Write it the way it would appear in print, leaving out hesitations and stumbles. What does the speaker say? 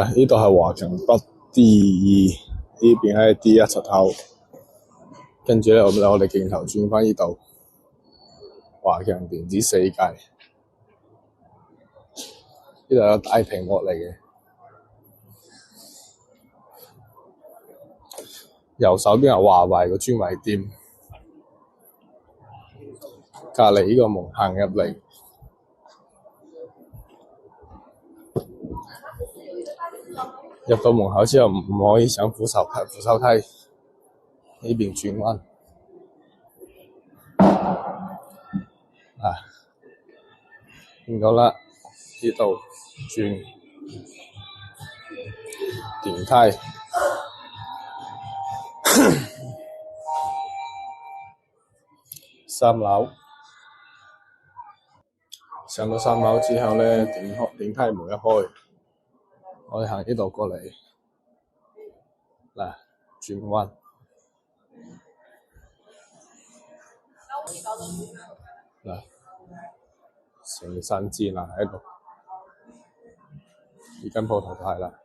呢度係華強北 D2，呢邊係 D1出口。跟住咧，我哋鏡頭轉翻呢度，華強電子世界。呢度有大屏幕嚟嘅。右手邊係華為個專賣店，隔離呢個門行入嚟，入到門口之後唔可以上扶手梯，呢邊轉彎。見到啦，呢度轉電梯。3樓，上到3樓之後咧，電梯門一開，我哋行呢度過嚟，嗱，轉彎，嗱，成山箭啊喺度，呢間鋪頭就係啦。